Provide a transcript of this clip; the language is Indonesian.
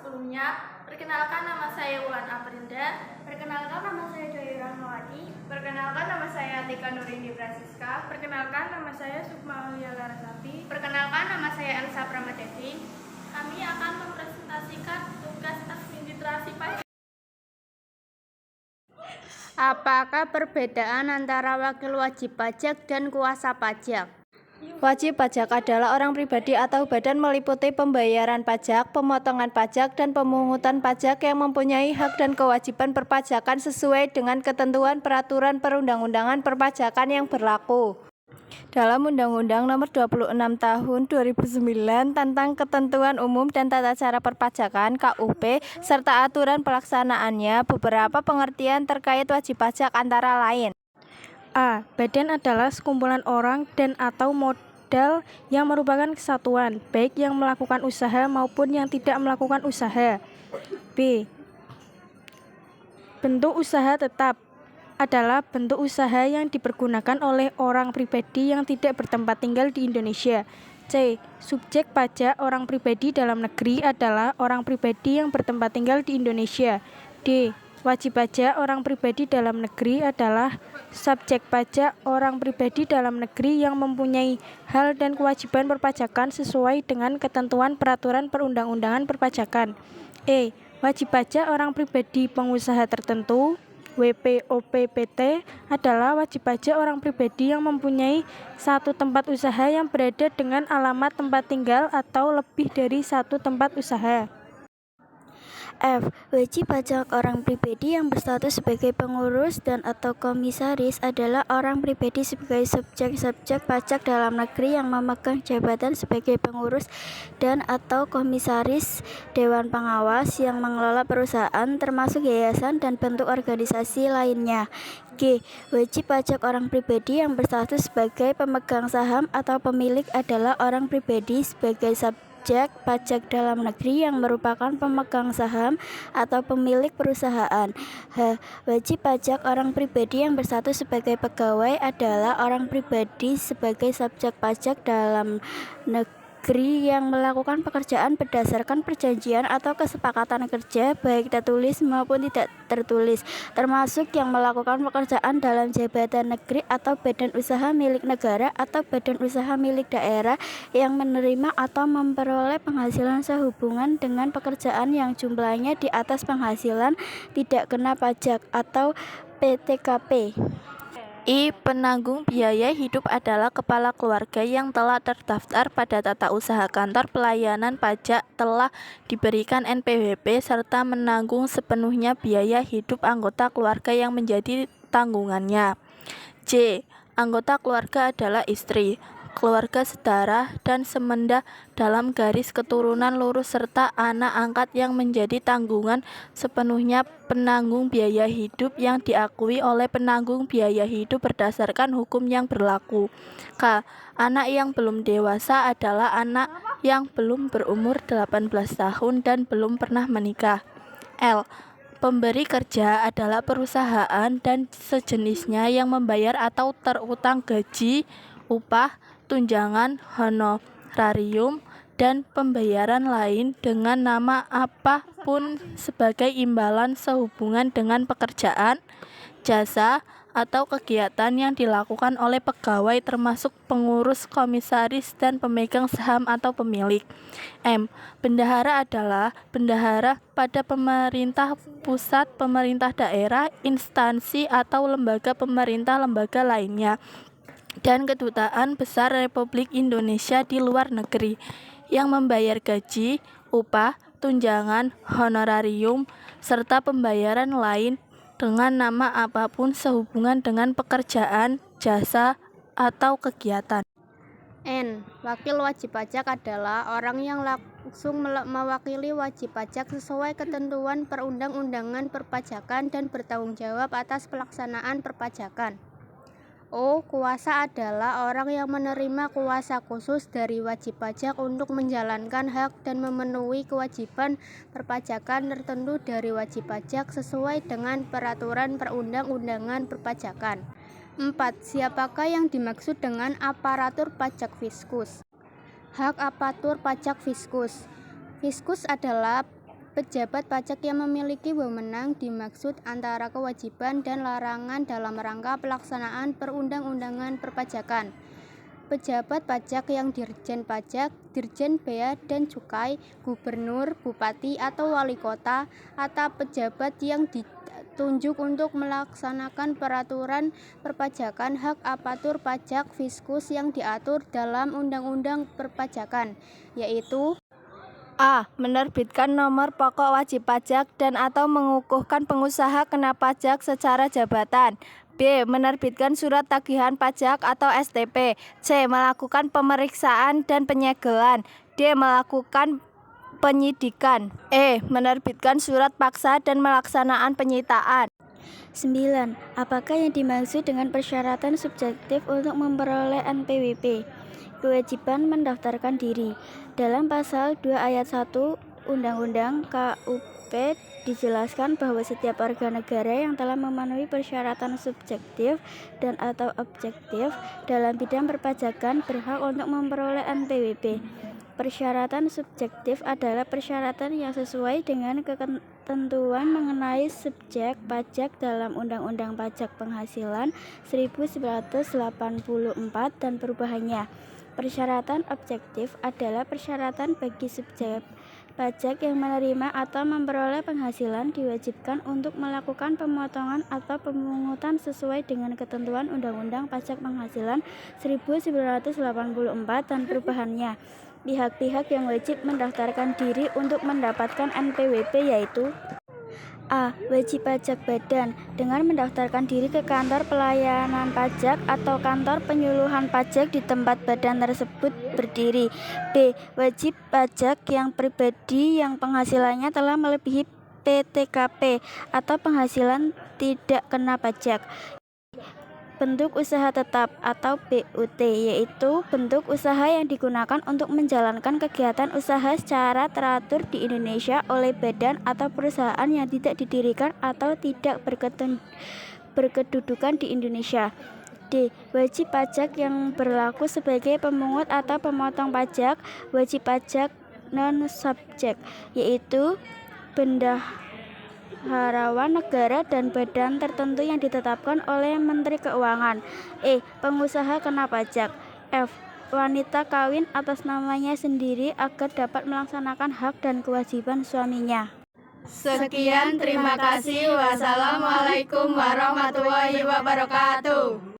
10-nya. Perkenalkan, nama saya Wulan Aprinda. Perkenalkan, nama saya Joy Rahmawati. Perkenalkan, nama saya Tika Nurindi Brasiska. Perkenalkan, nama saya Sukma Aulia Larasati. Perkenalkan, nama saya Elsa Pramadevi. Kami akan mempresentasikan tugas administrasi pajak. Apakah perbedaan antara wakil wajib pajak dan kuasa pajak? Wajib pajak adalah orang pribadi atau badan meliputi pembayaran pajak, pemotongan pajak, dan pemungutan pajak yang mempunyai hak dan kewajiban perpajakan sesuai dengan ketentuan peraturan perundang-undangan perpajakan yang berlaku. Dalam Undang-Undang Nomor 26 Tahun 2009 tentang Ketentuan Umum dan Tata Cara Perpajakan (KUP) serta aturan pelaksanaannya, beberapa pengertian terkait wajib pajak antara lain. A. Badan adalah sekumpulan orang dan atau modal yang merupakan kesatuan, baik yang melakukan usaha maupun yang tidak melakukan usaha. B. Bentuk usaha tetap adalah bentuk usaha yang dipergunakan oleh orang pribadi yang tidak bertempat tinggal di Indonesia. C. Subjek pajak orang pribadi dalam negeri adalah orang pribadi yang bertempat tinggal di Indonesia. D. Wajib pajak orang pribadi dalam negeri adalah subjek pajak orang pribadi dalam negeri yang mempunyai hal dan kewajiban perpajakan sesuai dengan ketentuan peraturan perundang-undangan perpajakan. E. Wajib pajak orang pribadi pengusaha tertentu WPOP-PT adalah wajib pajak orang pribadi yang mempunyai satu tempat usaha yang berada dengan alamat tempat tinggal atau lebih dari satu tempat usaha. F. Wajib pajak orang pribadi yang berstatus sebagai pengurus dan atau komisaris adalah orang pribadi sebagai subjek pajak dalam negeri yang memegang jabatan sebagai pengurus dan atau komisaris dewan pengawas yang mengelola perusahaan termasuk yayasan dan bentuk organisasi lainnya. G. Wajib pajak orang pribadi yang berstatus sebagai pemegang saham atau pemilik adalah orang pribadi sebagai subjek pajak dalam negeri yang merupakan pemegang saham atau pemilik perusahaan. H. Wajib pajak orang pribadi yang berstatus sebagai pegawai adalah orang pribadi sebagai subjek pajak dalam negeri yang melakukan pekerjaan berdasarkan perjanjian atau kesepakatan kerja baik tertulis maupun tidak tertulis, termasuk yang melakukan pekerjaan dalam jabatan negeri atau badan usaha milik negara atau badan usaha milik daerah yang menerima atau memperoleh penghasilan sehubungan dengan pekerjaan yang jumlahnya di atas penghasilan tidak kena pajak atau PTKP. I. Penanggung biaya hidup adalah kepala keluarga yang telah terdaftar pada tata usaha kantor pelayanan pajak, telah diberikan NPWP, serta menanggung sepenuhnya biaya hidup anggota keluarga yang menjadi tanggungannya. J. Anggota keluarga adalah istri, keluarga sedarah dan semenda dalam garis keturunan lurus serta anak angkat yang menjadi tanggungan sepenuhnya penanggung biaya hidup yang diakui oleh penanggung biaya hidup berdasarkan hukum yang berlaku. K. Anak yang belum dewasa adalah anak yang belum berumur 18 tahun dan belum pernah menikah. L. Pemberi kerja adalah perusahaan dan sejenisnya yang membayar atau terutang gaji, upah, tunjangan, honorarium, dan pembayaran lain dengan nama apapun sebagai imbalan sehubungan dengan pekerjaan, jasa, atau kegiatan yang dilakukan oleh pegawai termasuk pengurus, komisaris, dan pemegang saham atau pemilik. M. Bendahara adalah bendahara pada pemerintah pusat, pemerintah daerah, instansi atau lembaga pemerintah lembaga lainnya, dan kedutaan besar Republik Indonesia di luar negeri yang membayar gaji, upah, tunjangan, honorarium, serta pembayaran lain dengan nama apapun sehubungan dengan pekerjaan, jasa, atau kegiatan. N. Wakil wajib pajak adalah orang yang langsung mewakili wajib pajak sesuai ketentuan perundang-undangan perpajakan dan bertanggung jawab atas pelaksanaan perpajakan. O. Kuasa adalah orang yang menerima kuasa khusus dari wajib pajak untuk menjalankan hak dan memenuhi kewajiban perpajakan tertentu dari wajib pajak sesuai dengan peraturan perundang-undangan perpajakan. 4. Siapakah yang dimaksud dengan aparatur pajak fiskus? Hak aparatur pajak fiskus. Fiskus adalah Pejabat pajak yang memiliki wewenang dimaksud antara kewajiban dan larangan dalam rangka pelaksanaan perundang-undangan perpajakan. Pejabat pajak yang Dirjen Pajak, Dirjen Bea dan Cukai, Gubernur, Bupati atau Wali Kota, atau pejabat yang ditunjuk untuk melaksanakan peraturan perpajakan hak apatur pajak fiskus yang diatur dalam Undang-Undang Perpajakan, yaitu A. Menerbitkan nomor pokok wajib pajak dan atau mengukuhkan pengusaha kena pajak secara jabatan. B. Menerbitkan surat tagihan pajak atau STP. C. Melakukan pemeriksaan dan penyegelan. D. Melakukan penyidikan. E. Menerbitkan surat paksa dan melaksanaan penyitaan. 9. Apakah yang dimaksud dengan persyaratan subjektif untuk memperoleh NPWP? Kewajiban mendaftarkan diri. Dalam pasal 2 ayat 1 Undang-Undang KUP dijelaskan bahwa setiap warga negara yang telah memenuhi persyaratan subjektif dan atau objektif dalam bidang perpajakan berhak untuk memperoleh NPWP. Persyaratan subjektif adalah persyaratan yang sesuai dengan ketentuan mengenai subjek pajak dalam Undang-Undang Pajak Penghasilan 1984 dan perubahannya. Persyaratan objektif adalah persyaratan bagi subjek pajak yang menerima atau memperoleh penghasilan diwajibkan untuk melakukan pemotongan atau pemungutan sesuai dengan ketentuan Undang-Undang Pajak Penghasilan 1984 dan perubahannya. Pihak-pihak yang wajib mendaftarkan diri untuk mendapatkan NPWP yaitu A. Wajib pajak badan dengan mendaftarkan diri ke kantor pelayanan pajak atau kantor penyuluhan pajak di tempat badan tersebut berdiri. B. Wajib pajak yang pribadi yang penghasilannya telah melebihi PTKP atau penghasilan tidak kena pajak. Bentuk usaha tetap atau BUT yaitu bentuk usaha yang digunakan untuk menjalankan kegiatan usaha secara teratur di Indonesia oleh badan atau perusahaan yang tidak didirikan atau tidak berkedudukan di Indonesia. D. Wajib pajak yang berlaku sebagai pemungut atau pemotong pajak. Wajib pajak non-subjek yaitu bendaharawan negara dan badan tertentu yang ditetapkan oleh Menteri Keuangan. E. Pengusaha kena pajak. F. Wanita kawin atas namanya sendiri agar dapat melaksanakan hak dan kewajiban suaminya. Sekian, terima kasih. Wassalamualaikum warahmatullahi wabarakatuh.